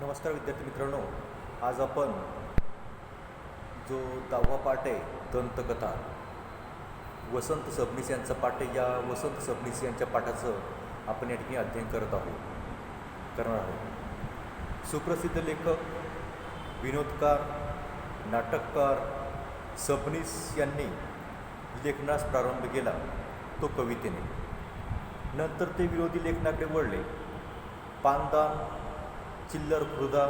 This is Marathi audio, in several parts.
नमस्कार विद्यार्थी मित्रांनो, आज आपण जो 10वा पाठ आहे दंतकथा, वसंत सबनीस यांचा पाठ आहे. या वसंत सबनीस यांच्या पाठाचं आपण या ठिकाणी अध्ययन करणार आहोत. सुप्रसिद्ध लेखक, विनोदकार, नाटककार सबनीस यांनी लेखनास प्रारंभ केला तो कवितेने. नंतर ते विरोधी लेखनाकडे वळले. पानदान, चिल्लर खुर्दा,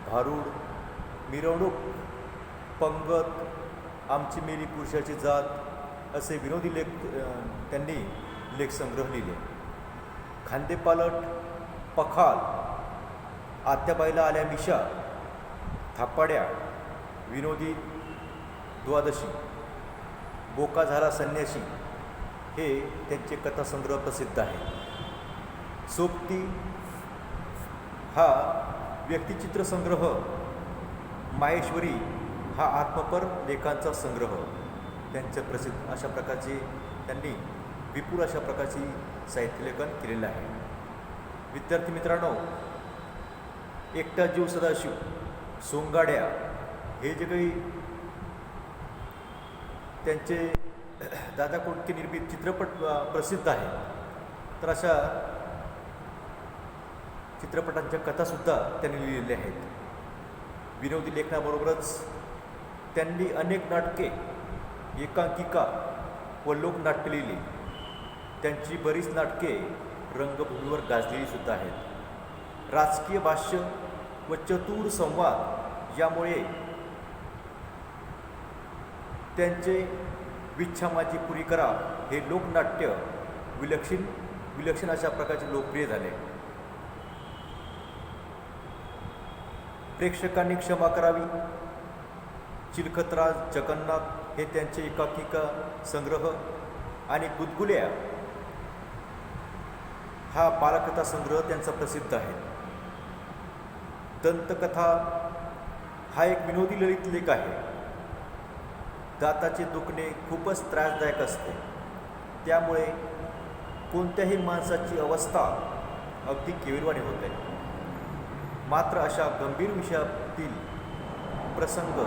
भारूड, मिरवणूक, पंगत, आमची मेली पुरुषाची जात असे विनोदी लेख त्यांनी लेखसंग्रह लिहिले. खांदेपालट, पखाल, आत्याबाईला आल्या मिशा, थापाड्या, विनोदी द्वादशी, बोका झाला संन्यासी हे त्यांचे कथासंग्रह प्रसिद्ध आहे. सोबती हा व्यक्तिचित्र संग्रह, माहेश्वरी हा आत्मपर लेखांचा संग्रह त्यांचे प्रसिद्ध अशा प्रकारचे त्यांनी विपुल अशा प्रकारची साहित्यलेखन केलेलं आहे. विद्यार्थी मित्रांनो, एकटा जीव सदाशिव, सोंगाड्या हे जे काही त्यांचे दादा कोंडके निर्मित चित्रपट प्रसिद्ध आहे, तर अशा चित्रपटांच्या कथासुद्धा त्यांनी लिहिलेल्या आहेत. विनोदी लेखनाबरोबरच त्यांनी अनेक नाटके, एकांकिका व लोकनाट्य लिहिली. त्यांची बरीच नाटके रंगभूमीवर गाजलेली सुद्धा आहेत. राजकीय भाष्य व चतुर संवाद यामुळे त्यांचे विच्छा माझी पुरी करा हे लोकनाट्य विलक्षण अशा प्रकारचे लोकप्रिय झाले. प्रेक्षकांनी क्षमा करावी, चिलखतराज जगन्नाथ हे त्यांचे एकांकिका संग्रह आणि गुदगुल्या हा बालकथा संग्रह त्यांचा प्रसिद्ध आहे. दंतकथा हा एक विनोदी ललित लेख आहे. दाताचे दुखणे खूपच त्रासदायक असते, त्यामुळे कोणत्याही माणसाची अवस्था अगदी केविलवाणी होते. मात्र अशा गंभीर विषयातील प्रसंग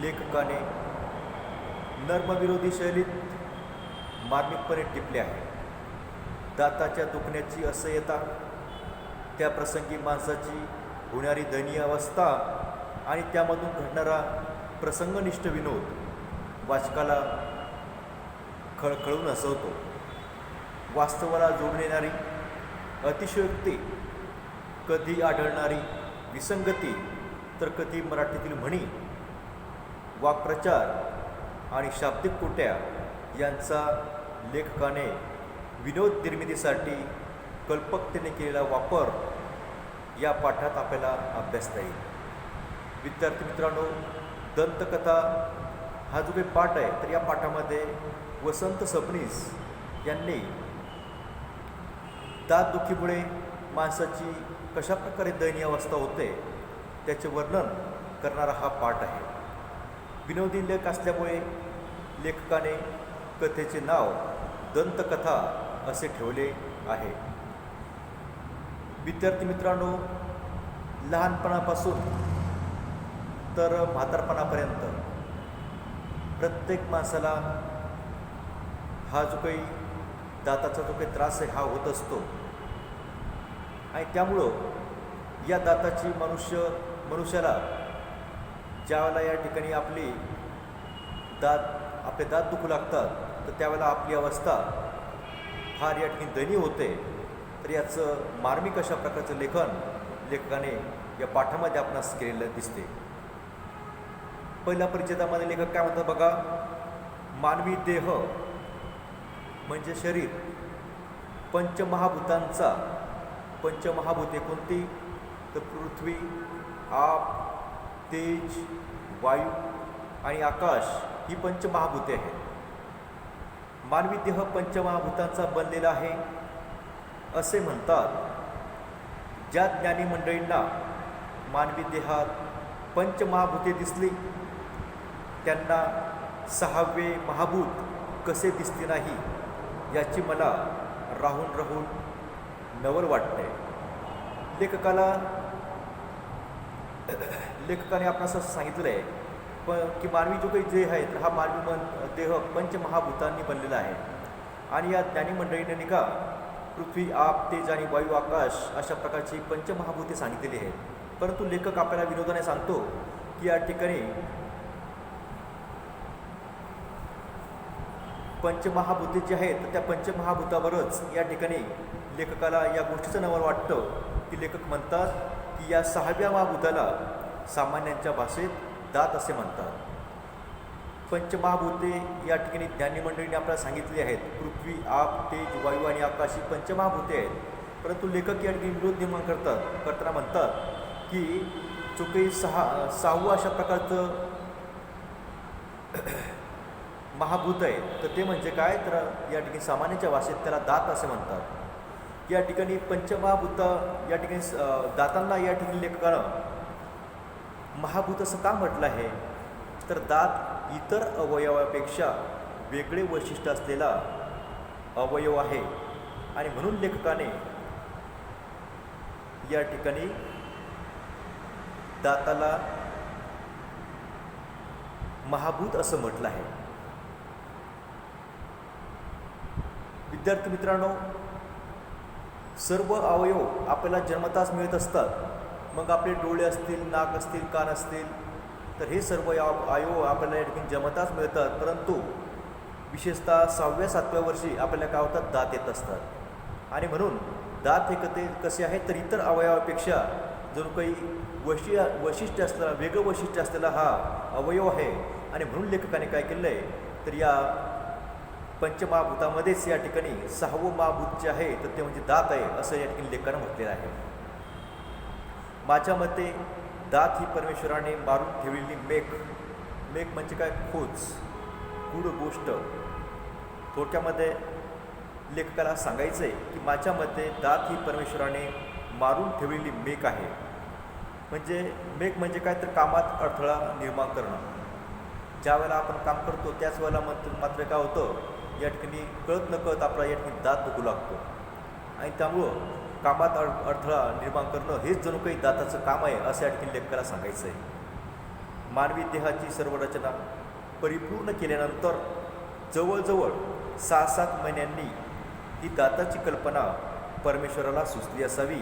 लेखकाने नर्मविरोधी शैलीत मार्मिकपणे टिपले आहे. दाताच्या दुखण्याची असह्यता, त्या प्रसंगी माणसाची होणारी दयनीय अवस्था आणि त्यामधून घडणारा प्रसंगनिष्ठ विनोद वाचकाला खळखळून हसवतो. वास्तवाला जोडून येणारी अतिशयोक्ती, कधी आढळणारी विसंगती, तर कधी मराठीतील म्हणी, वाक्प्रचार आणि शाब्दिक कोट्या यांचा लेखकाने विनोद निर्मितीसाठी कल्पकतेने केलेला वापर या पाठात आपल्याला अभ्यासता येईल. विद्यार्थी मित्रांनो, दंतकथा हा जो काही पाठ आहे, तर या पाठामध्ये वसंत सबनीस यांनी दातदुखीमुळे माणसाची कशाप्रकारे दयनीय अवस्था होते त्याचे वर्णन करणारा हा पाठ आहे. विनोदी लेख असल्यामुळे लेखकाने कथेचे नाव दंतकथा असे ठेवले आहे. विद्यार्थी मित्रांनो, लहानपणापासून तर म्हातारपणापर्यंत प्रत्येक माणसाला हा जो काही दाताचा जो काही त्रास आहे हा होत असतो. आणि त्यामुळं या दाताची मनुष्याला ज्यावेळेला या ठिकाणी आपले दात दुखू लागतात, तर त्यावेळेला आपली अवस्था फार या ठिकाणी दयनीय होते. तर याचं मार्मिक अशा प्रकारचं लेखकाने या पाठामध्ये आपणास केलेलं दिसते. पहिल्या परिच्छेदामध्ये लेखक काय म्हणतात बघा. मानवी देह म्हणजे शरीर पंचमहाभूते कोणती, तर पृथ्वी, आप, तेज, वायू आणि आकाश ही पंचमहाभूते आहेत. मानवी देह पंचमहाभूतांचा बनलेला आहे असे म्हणतात. ज्या ज्ञानी मंडळींना मानवी देहात पंचमहाभूते दिसली, त्यांना सहावे महाभूत कसे दिसते नाही याची मला राहून नवल वाटते. लेखकाला लेखकाने आपणास असं सांगितलं आहे की मानवी जो काही देह आहे तर हा मानवी देह पंचमहाभूतांनी बनलेला आहे. आणि या ज्ञानी मंडळीने नाही का पृथ्वी, आप, तेज आणि वायू, आकाश अशा प्रकारची पंचमहाभूते सांगितलेली आहेत. परंतु लेखक आपल्याला विनोदाने सांगतो की या ठिकाणी पंचमहाभूते जी आहेत तर त्या पंचमहाभूतावरच या ठिकाणी लेखकाला या गोष्टीचं नवल वाटतं की लेखक म्हणतात की या 6व्या महाभूताला सामान्यांच्या भाषेत दात असे म्हणतात. पंचमहाभूते या ठिकाणी ज्ञानी मंडळीने आपल्याला सांगितली आहेत. पृथ्वी, आप, तेज, वायू आणि आकाश ही पंचमहाभूते आहेत. परंतु लेखक या ठिकाणी विरोध निर्माण करताना म्हणतात की जो काही सहावं अशा प्रकारचं महाभूत आहे तर ते म्हणजे काय, तर या ठिकाणी सामान्यांच्या भाषेत त्याला दात असे म्हणतात. या ठिकाणी पंचमहाभूत या ठिकाणी दातांना या ठिकाणी लेखकानं महाभूत असं का म्हटलं आहे, तर दात इतर अवयवापेक्षा वेगळे वैशिष्ट्य असलेला अवयव आहे. आणि म्हणून लेखकाने या ठिकाणी दाताला महाभूत असं म्हटलं आहे. विद्यार्थी मित्रांनो, सर्व अवयव आपल्याला जन्मताच मिळत असतात. मग आपले डोळे असतील, नाक असतील, कान असतील, तर हे सर्व अवयव आपल्याला या ठिकाणी जन्मताच मिळतात. परंतु विशेषतः 6व्या-7व्या वर्षी आपल्याला काय होतात, दात येत असतात. आणि म्हणून दात हे कसे आहेत तर इतर अवयवापेक्षा जणू काही वैशिष्ट्य असलेला, वेगळं वैशिष्ट्य असलेला हा अवयव आहे. आणि म्हणून लेखकाने काय केलं आहे, तर या पंचमहाभूतामध्येच या ठिकाणी 6वं महाभूत जे आहे तर ते म्हणजे दात आहे असं या ठिकाणी लेखकानं म्हटलेलं आहे. माझ्या मते दात ही परमेश्वराने मारून ठेवलेली मेघ म्हणजे काय, खोच, गूढ गोष्ट. थोडक्यामध्ये लेखकाला सांगायचं आहे की माझ्या मते दात ही परमेश्वराने मारून ठेवलेली मेघ आहे. मेघ म्हणजे काय, तर कामात अडथळा निर्माण करणं. ज्या वेळेला आपण काम करतो त्याच वेळेला मात्र काय होतं, या ठिकाणी कळत नकळत आपला या ठिकाणी दात दुखू लागतो. आणि त्यामुळं कामात अडथळा निर्माण करणं हेच जणू काही दाताचं काम आहे असं या ठिकाणी लेखकाला सांगायचं आहे. मानवी देहाची सर्व रचना परिपूर्ण केल्यानंतर जवळजवळ 6-7 महिन्यांनी ही दाताची कल्पना परमेश्वराला सुचली असावी.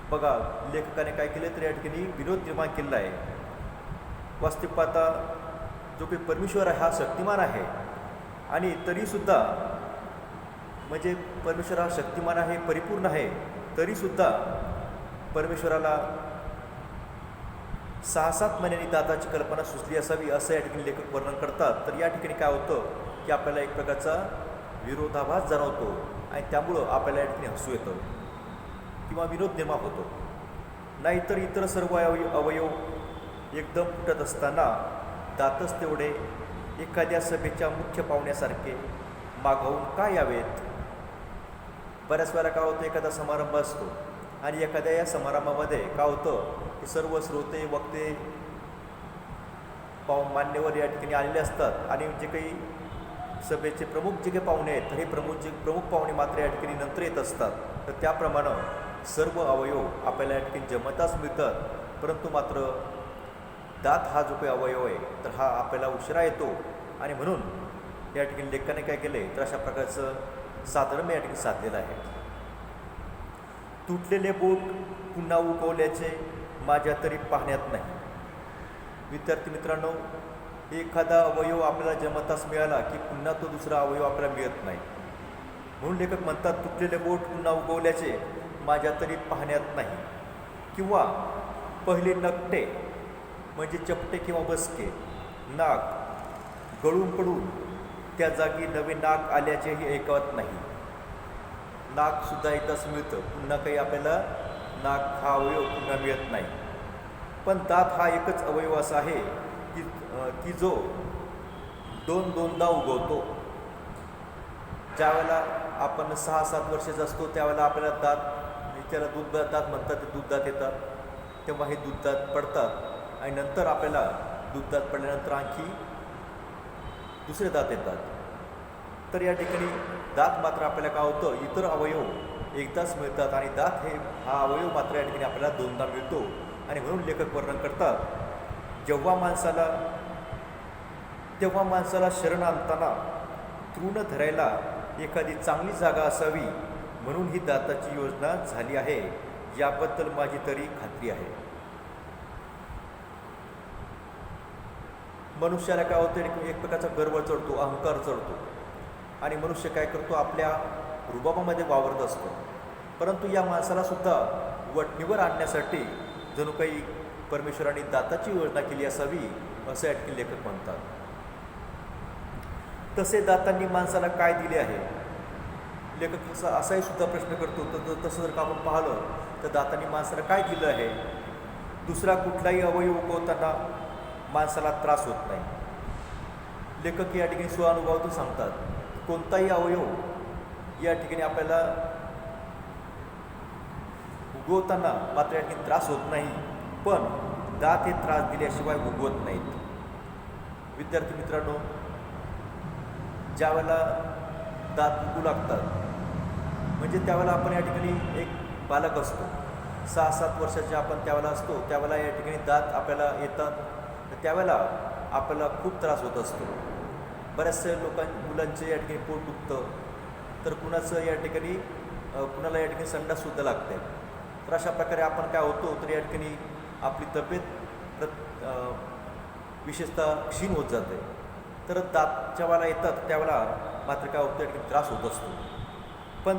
बघा, लेखकाने काय केलं तर या ठिकाणी विनोद निर्माण केलेला आहे. वास्तविक पाहता जो काही परमेश्वर आहे हा शक्तिमान आहे. आणि तरीसुद्धा म्हणजे परमेश्वर हा शक्तिमान आहे, परिपूर्ण आहे, तरीसुद्धा परमेश्वराला 6-7 महिन्यांनी दाताची कल्पना सुचली असावी असं या ठिकाणी लेखक वर्णन करतात. तर या ठिकाणी काय होतं की आपल्याला एक प्रकारचा विरोधाभास जाणवतो आणि त्यामुळं आपल्याला या ठिकाणी हसू येतं किंवा विनोद निर्माण होतो. नाहीतर इतर सर्व अवयव एकदम फुटत असताना दातच तेवढे एखाद्या सभेच्या मुख्य पाहुण्यासारखे मागावून का यावेत. बऱ्याच वेळा काय होतं, एखादा समारंभ असतो आणि एखाद्या या समारंभामध्ये काय होतं की सर्व श्रोते, वक्ते, मान्यवर या ठिकाणी आलेले असतात. आणि जे काही सभेचे प्रमुख जे काही पाहुणे आहेत तर हे प्रमुख पाहुणे मात्र या ठिकाणी नंतर येत असतात. तर त्याप्रमाणे सर्व अवयव आपल्याला या ठिकाणी जमताच मिळतात. परंतु मात्र दात हा जो काही अवयव आहे तर हा आपल्याला उशिरा येतो. आणि म्हणून या ठिकाणी लेखकाने काय केलं आहे तर अशा प्रकारचं साधर्म्य या ठिकाणी साधलेलं आहे. तुटलेले बोट पुन्हा उगवल्याचे माझ्या तरी पाहण्यात नाही. विद्यार्थी मित्रांनो, एखादा अवयव आपल्याला जन्मताच मिळाला की पुन्हा तो दुसरा अवयव आपल्याला मिळत नाही. म्हणून लेखक म्हणतात, तुटलेले बोट पुन्हा उगवल्याचे माझ्या तरी पाहण्यात नाही. किंवा पहिले नकटे म्हणजे चपटे किंवा बसके, नाक गळून पडून त्या जागी नवे नाक आल्याचेही ऐकवत नाही. नाकसुद्धा एकदाच मिळतं, पुन्हा काही आपल्याला नाक हा अवयव पुन्हा मिळत नाही. पण दात हा एकच अवयव असा आहे की जो दोनदा उगवतो. ज्यावेळेला आपण 6-7 वर्षाचा असतो त्यावेळेला आपल्याला त्याला दूध दात म्हणतात, ते दूध दात येतात. तेव्हा हे दूध दात पडतात आणि नंतर आपल्याला दूध दात पडल्यानंतर आणखी दुसरे दात येतात. तर या ठिकाणी दात मात्र आपल्याला काय होतं, इतर अवयव एकदाच मिळतात आणि दात हा अवयव मात्र या ठिकाणी आपल्याला दोनदा मिळतो. आणि म्हणून लेखक वर्णन करतात, तेव्हा माणसाला शरण आणताना तृण धरायला एखादी चांगली जागा असावी, म्हणून ही दाताची योजना झाली आहे, याबद्दल माझी तरी खात्री आहे. मनुष्याला काय होतं, एक प्रकारचा गर्व चढतो, अहंकार चढतो आणि मनुष्य काय करतो, आपल्या रुबाबामध्ये वावरत असतो. परंतु या माणसाला सुद्धा वटणीवर आणण्यासाठी जणू काही परमेश्वराने दाताची योजना केली असावी, असं या ठिकाणी लेखक म्हणतात. तसे दातांनी माणसाला काय दिले आहे? लेखक असाही सुद्धा प्रश्न करतो. तर तसं जर का आपण पाहिलं तर दातांनी माणसाला काय दिलं आहे? दुसरा कुठलाही अवयव उगवताना माणसाला त्रास होत नाही. लेखक या ठिकाणी स्वानुभवातून सांगतात, कोणताही अवयव या ठिकाणी आपल्याला उगवताना मात्र या ठिकाणी त्रास होत नाही, पण दात हे त्रास दिल्याशिवाय उगवत नाहीत. विद्यार्थी मित्रांनो, ज्या वेळेला दात उगू लागतात म्हणजे त्यावेळेला आपण या ठिकाणी एक बालक असतो, 6-7 वर्षाचे आपण त्यावेळेला असतो. त्यावेळेला या ठिकाणी दात आपल्याला येतात, तर त्यावेळेला आपल्याला खूप त्रास होत असतो. बऱ्याचशा मुलांचे या ठिकाणी पोट दुखतं, तर कुणाचं या ठिकाणी कुणाला या ठिकाणी संडाससुद्धा लागते. तर अशा प्रकारे आपण काय होतो, तर या ठिकाणी आपली तब्येत विशेषतः क्षीण होत जाते. तर दात जेव्हा येतात त्यावेळेला मात्र काय होतं, या ठिकाणी त्रास होत असतो. पण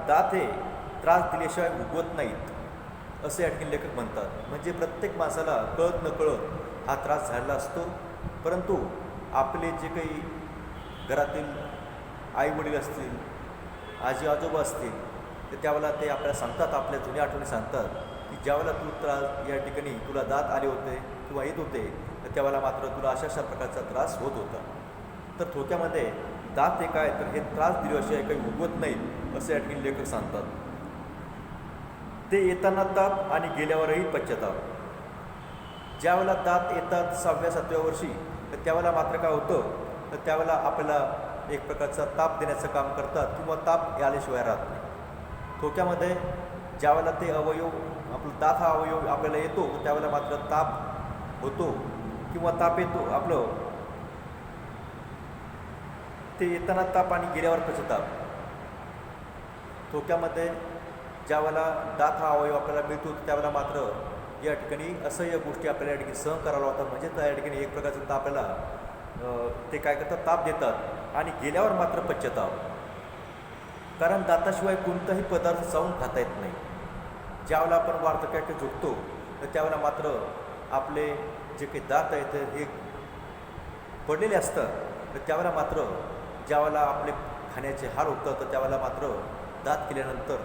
दात हे त्रास दिल्याशिवाय उगवत नाहीत, असं या ठिकाणी लेखक म्हणतात. म्हणजे प्रत्येक माणसाला कळत नकळत हा त्रास झालेला असतो. परंतु आपले जे काही घरातील आईवडील असतील, आजी आजोबा असतील, तर त्यावेळेला ते आपल्याला सांगतात, आपल्या जुन्या आठवणी सांगतात की ज्यावेळेला या ठिकाणी तुला दात आले होते किंवा येत होते, तर त्यावेळेला मात्र तुला अशा प्रकारचा त्रास होत होता. तर थोडक्यामध्ये दात हे काय, तर हे त्रास दिल्याशिवाय काही उगवत नाहीत, असं या ठिकाणी लेखक सांगतात. ते येताना ताप आणि गेल्यावरही पश्चाताप. ज्यावेळेला दात येतात 6व्या-7व्या वर्षी, तर त्यावेळेला मात्र काय होतं, तर त्यावेळेला आपल्याला एक प्रकारचा ताप देण्याचं काम करतात किंवा ताप आल्याशिवाय राहत नाही. थोडक्यामध्ये ज्यावेळेला ते अवयव, आपलं दात हा अवयव आपल्याला येतो, त्यावेळेला मात्र ताप होतो किंवा ताप येतो आपलं. ते येताना ताप आणि गेल्यावर पश्चाताप. थोडक्यामध्ये ज्यावेळेला दात हा अवयव आपल्याला मिळतो, त्यावेळेला मात्र या ठिकाणी असह्य गोष्टी आपल्याला या ठिकाणी सहन करावं लागतात. म्हणजे त्या ठिकाणी एक प्रकारचं आपल्याला ते काय करतात, ताप देतात आणि गेल्यावर मात्र पश्चाताप. कारण दाताशिवाय कोणताही पदार्थ चावून खाता येत नाही. ज्यावेळेला आपण वार्धक्याकडे झुकतो, तर त्यावेळेला मात्र आपले जे काही दात आहेत हे पडलेले असतात. तर त्यावेळेला मात्र ज्यावेळेला आपले खाण्याचे हाल होतात, तर त्यावेळेला मात्र दात केल्यानंतर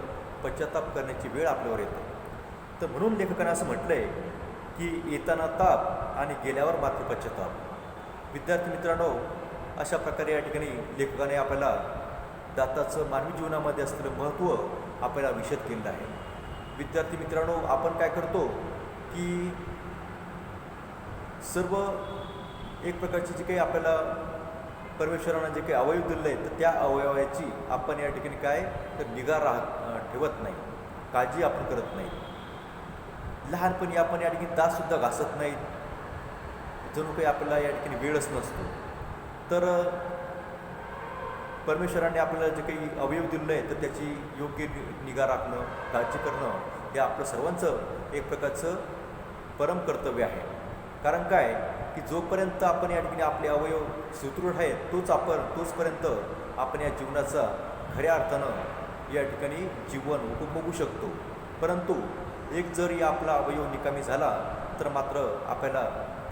पश्चाताप करण्याची वेळ आपल्यावर येते. तर म्हणून लेखकाने असं म्हटलं आहे की येताना ताप आणि गेल्यावर मात्र पश्चाताप. विद्यार्थी मित्रांनो, अशा प्रकारे या ठिकाणी लेखकाने आपल्याला दाताचं मानवी जीवनामध्ये असलेलं महत्त्व आपल्याला विशद केलेलं आहे. विद्यार्थी मित्रांनो, आपण काय करतो की सर्व एक प्रकारची जी काही आपल्याला परमेश्वरानं जे काही अवयव दिलेले आहेत, तर त्या अवयवाची आपण या ठिकाणी काय, तर निगा ठेवत नाही, काळजी आपण करत नाही. लहानपणी आपण या ठिकाणी दातसुद्धा घासत नाहीत, जणू काही आपल्याला या ठिकाणी वेळच नसतो. तर परमेश्वराने आपल्याला जे काही अवयव दिलेलं आहे, तर त्याची योग्य निगा राखणं, काळजी करणं हे आपलं सर्वांचं एक प्रकारचं परम कर्तव्य आहे. कारण काय की जोपर्यंत आपण या ठिकाणी आपले अवयव सुदृढ आहेत, तोचपर्यंत आपण या जीवनाचा खऱ्या अर्थानं या ठिकाणी जीवन उपभोगू शकतो. परंतु एक जर या आपला अवयव निकामी झाला, तर मात्र आपल्याला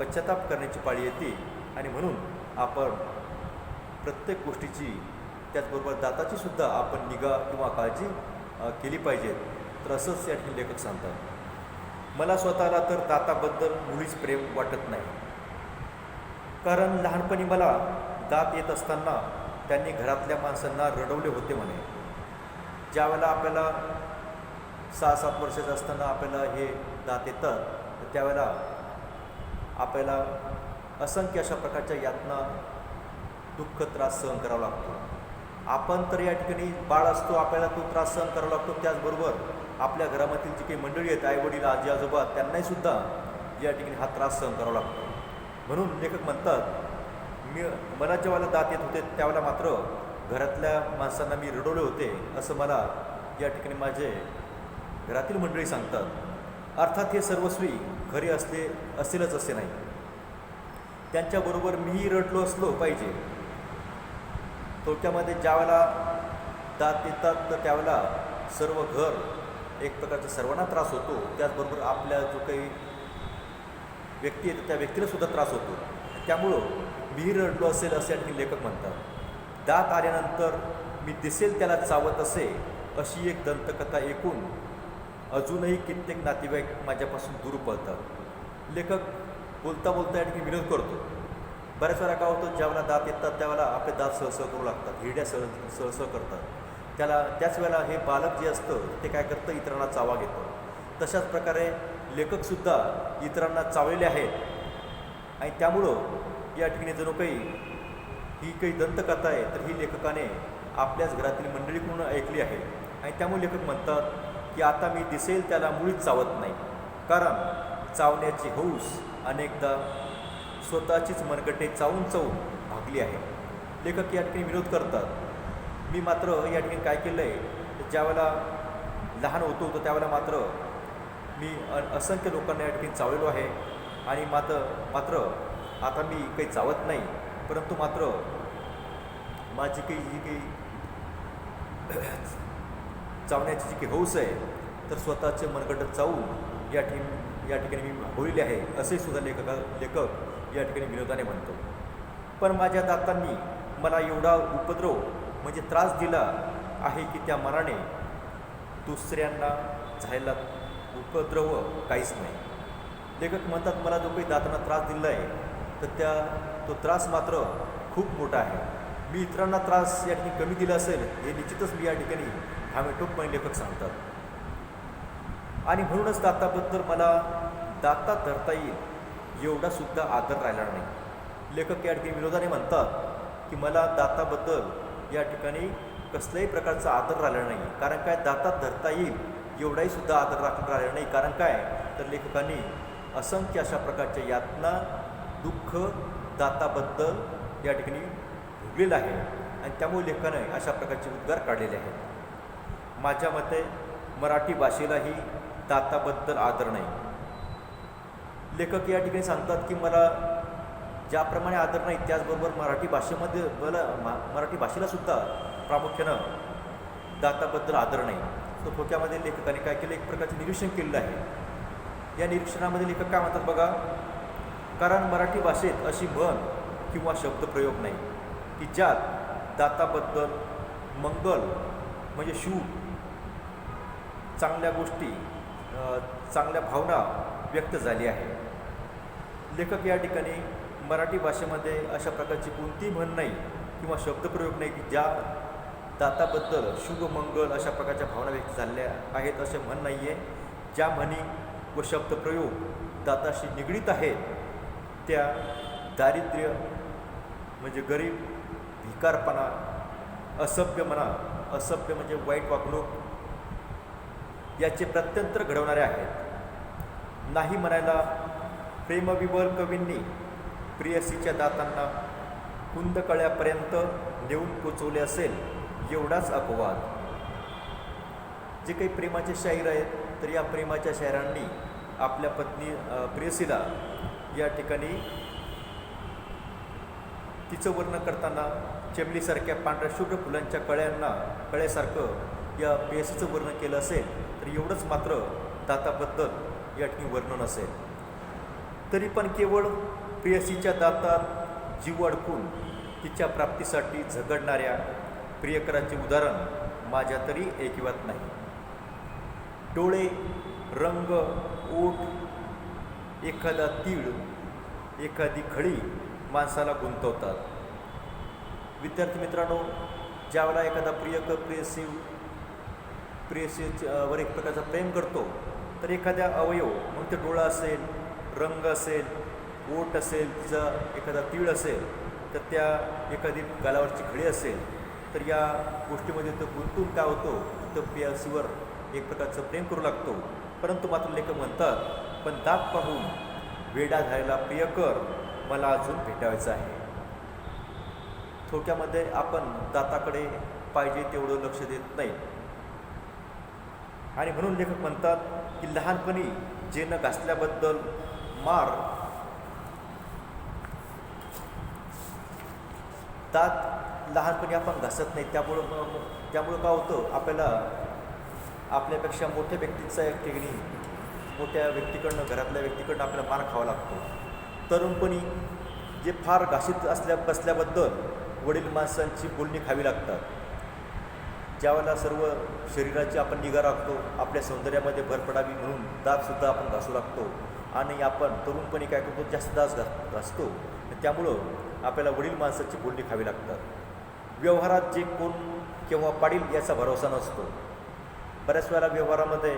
पश्चाताप करण्याची पाळी येते. आणि म्हणून आपण प्रत्येक गोष्टीची, त्याचबरोबर दाताची सुद्धा आपण निगा किंवा काळजी केली पाहिजे. तर असंच या ठिकाणी लेखक सांगतात. मला स्वतःला तर दाताबद्दल मुळीच प्रेम वाटत नाही. कारण लहानपणी मला दात येत असताना त्यांनी घरातल्या माणसांना रडवले होते म्हणे. ज्यावेळेला आपल्याला 6-7 वर्षाचं असताना आपल्याला हे दात येतात, तर त्यावेळेला आपल्याला असंख्य अशा प्रकारच्या यातना, दुःख, त्रास सहन करावा लागतो. आपण तर या ठिकाणी बाळ असतो, आपल्याला तो त्रास सहन करावा लागतो. त्याचबरोबर आपल्या घरामधील जी काही मंडळी आहेत, आईवडील, आजी आजोबा, त्यांनाही सुद्धा या ठिकाणी हा त्रास सहन करावा लागतो. म्हणून लेखक म्हणतात, मला जेव्हा दात येत होते त्यावेळेला मात्र घरातल्या माणसांना मी रडवले होते, असं मला या ठिकाणी माझे घरातील मंडळी सांगतात. अर्थात हे सर्वस्वी खरे असेलच असे नाही. त्यांच्याबरोबर मीही रडलो असलो पाहिजे. थोडक्यामध्ये ज्यावेळेला दात येतात तर त्यावेळेला सर्व घर एक प्रकारचा सर्वांना त्रास होतो. त्याचबरोबर आपल्या जो काही व्यक्ती येतो त्या व्यक्तीला सुद्धा त्रास होतो. त्यामुळं मीही रडलो असेल असे आणखी लेखक म्हणतात. दात आल्यानंतर मी दिसेल त्याला चावत असे, अशी एक दंतकथा ऐकून अजूनही कित्येक नातेवाईक माझ्यापासून दूर पळतात. लेखक बोलता बोलता या ठिकाणी विनोद करतो. बऱ्याच वेळा काय होतं, ज्यावेळेला दात येतात त्यावेळेला आपले दात सहसह करू लागतात, हिरड्या सहसह करतात. त्याच वेळेला हे बालक जे असतं ते काय करतं, इतरांना चावा घेतं. तशाच प्रकारे लेखकसुद्धा इतरांना चावलेले आहेत आणि त्यामुळं या ठिकाणी जणू काही ही काही दंतकथा आहे तर ही लेखकाने आपल्याच घरातील मंडळीकडून ऐकली आहे. आणि त्यामुळे लेखक म्हणतात की आता मी दिसेल त्याला मुळीच चावत नाही, कारण चावण्याची हौस अनेकदा स्वतःचीच मनगटे चावून चावून भागली आहे. लेखक या ठिकाणी विनोद करतात. मी मात्र या ठिकाणी काय केलं आहे, ज्यावेळेला लहान होतो त्यावेळेला मात्र मी असंख्य लोकांना या ठिकाणी चावलेलो आहे आणि मात्र आता मी काही चावत नाही. परंतु मात्र माझी काही जी काही चावण्याची जी काही हौस आहे तर स्वतःचे मनगट चावून या ठिकाणी मी होईल आहे, असे सुद्धा लेखक या ठिकाणी विनोदाने म्हणतो. पण माझ्या दातांनी मला एवढा उपद्रव म्हणजे त्रास दिला आहे की त्या मनाने दुसऱ्यांना झालेला उपद्रव काहीच नाही. लेखक म्हणतात, मला जो काही दातांना त्रास दिला आहे तर तो त्रास मात्र खूप मोठा आहे. मी इतरांना त्रास या ठिकाणी कमी दिला असेल हे निश्चितच मी या ठिकाणी ठामेठोकपणे लेखक सांगतात. आणि म्हणूनच दाताबद्दल मला दातात धरता येईल एवढा सुद्धा आदर राहिला नाही. लेखक या ठिकाणी विनोदाने म्हणतात की मला दाताबद्दल या ठिकाणी कसल्याही प्रकारचा आदर राहिला नाही. कारण काय, दातात धरता येईल एवढाही सुद्धा आदर राहिला नाही. कारण काय, तर लेखकांनी असंख्य अशा प्रकारच्या यातना, दुःख दाताबद्दल या ठिकाणी भोगलेलं आहे आणि त्यामुळे लेखकाने अशा प्रकारचे उद्गार काढलेले आहेत. माझ्या मते मराठी भाषेलाही दाताबद्दल आदर नाही. लेखक या ठिकाणी सांगतात की मला ज्याप्रमाणे आदर नाही त्याचबरोबर मराठी भाषेमध्ये मराठी भाषेला सुद्धा प्रामुख्यानं दाताबद्दल आदर नाही. तो थोडक्यामध्ये लेखकाने काय केलं, एक प्रकारचे निरीक्षण केलेलं आहे. या निरीक्षणामध्ये लेखक काय म्हणतात बघा, कारण मराठी भाषेत अशी म्हण किंवा शब्दप्रयोग नाही की ज्यात दाताबद्दल मंगल म्हणजे शुभ, चांगल्या गोष्टी, चांगल्या भावना व्यक्त झाली आहे. लेखक या ठिकाणी मराठी भाषेमध्ये अशा प्रकारची कोणतीही म्हण नाही किंवा शब्दप्रयोग नाही की ज्या दाताबद्दल शुभ, मंगल अशा प्रकारच्या भावना व्यक्त झालेल्या आहेत, असे म्हण नाही आहे. ज्या म्हणी व शब्दप्रयोग दाताशी निगडीत आहेत त्या दारिद्र्य म्हणजे गरीब, भिकारपणा, असभ्य म्हणजे वाईट वागणूक याचे प्रत्यंतर घडवणारे आहेत. नाही म्हणायला प्रेमविवल कवींनी प्रेयसीच्या दातांना कुंदकळ्यापर्यंत नेऊन पोचवले असेल एवढाच अपवाद. जे काही प्रेमाचे शाहीर आहेत तर या प्रेमाच्या शाहिरांनी आपल्या पत्नी प्रेयसीला या ठिकाणी तिचं वर्णन करताना चेमलीसारख्या पांढऱ्या शुभ्र फुलांच्या कळ्यासारखं या प्रेयसीचं वर्णन केलं असेल तर एवढंच मात्र दाताबद्दल या ठिकाणी वर्णन असेल. तरी पण केवळ प्रेयसीच्या दातात जीव अडकून तिच्या प्राप्तीसाठी झगडणाऱ्या प्रियकराचे उदाहरण माझ्या तरी ऐकिवात नाही. डोळे, रंग, ओठ, एखादा तीळ, एखादी खळी माणसाला गुंतवतात. विद्यार्थी मित्रांनो, ज्यावेळेला एखादा प्रेयसीवर एक प्रकारचा प्रेम करतो तर एखाद्या अवयव, मग ते डोळा असेल, रंग असेल, ओठ असेल, तिचा एखादा तीळ असेल, तर त्या एखादी गालावरची खळी असेल, तर या गोष्टीमध्ये तो गुंतून काय होतो, तो प्रेयसीवर एक प्रकारचं प्रेम करू लागतो. परंतु मात्र लेखक म्हणतात, पण दात पाहून वेडा झालेला प्रियकर मला अजून भेटायचं आहे. थोडक्यामध्ये आपण दाताकडे पाहिजे तेवढं लक्ष देत नाही. आणि म्हणून लेखक म्हणतात की लहानपणी जे न घासल्याबद्दल मार, दात लहानपणी आपण घासत नाही, त्यामुळं काय होतं, आपल्याला आपल्यापेक्षा मोठ्या व्यक्तीचा एक ठिकाणी मोठ्या व्यक्तीकडनं, घरातल्या व्यक्तीकडनं आपल्याला मार खावा लागतो. तरुणपणी जे फार घासीत बसल्याबद्दल वडील माणसांची बोलणी खावी लागतात. ज्यावेळेला सर्व शरीराची आपण निगा राखतो, आपल्या सौंदर्यामध्ये भर पडावी म्हणून दातसुद्धा आपण घासू लागतो. आणि आपण तरुणपणी काय करतो, जास्त दात घासतो. त्यामुळं आपल्याला वडील माणसाची बोलणी खावी लागतात. व्यवहारात जे कोण केव्हा पाडील याचा भरोसा नसतो. बऱ्याच वेळेला व्यवहारामध्ये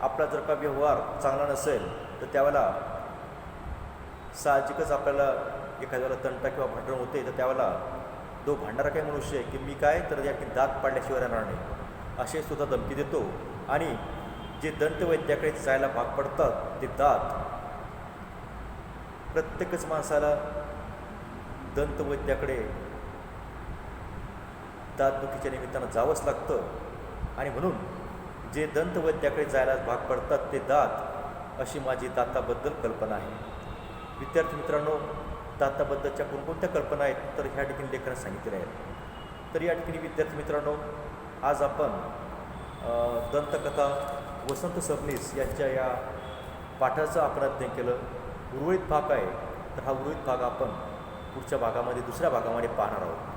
आपला जर का व्यवहार चांगला नसेल तर त्यावेळेला साहजिकच आपल्याला एखाद्याला तंटा किंवा भांडण होते. तर त्यावेळेला तो भांडणारा काही मनुष्य आहे की मी काय तर या दात पाडल्याशिवाय राहणार नाही, असे सुद्धा धमकी देतो. आणि जे दंतवैद्याकडे जायला भाग पडतात ते दात, प्रत्येकच माणसाला दंतवैद्याकडे दातदुखीच्या निमित्तानं जावंच लागतं. आणि म्हणून जे दंतवैद्याकडे जायला भाग पडतात ते दात, अशी माझी दाताबद्दल कल्पना आहे. विद्यार्थी मित्रांनो, दाताबद्दलच्या कोणकोणत्या कल्पना आहेत तर ह्या ठिकाणी लेखकाने सांगितलेल्या आहेत. तर या ठिकाणी विद्यार्थी मित्रांनो, आज आपण दंतकथा वसंत सबनीस यांच्या या पाठाचं आपण अध्ययन केलं. उर्वरित भाग आहे, तर हा उर्वरित भाग आपण पुढच्या भागामध्ये, दुसऱ्या भागामध्ये पाहणार आहोत.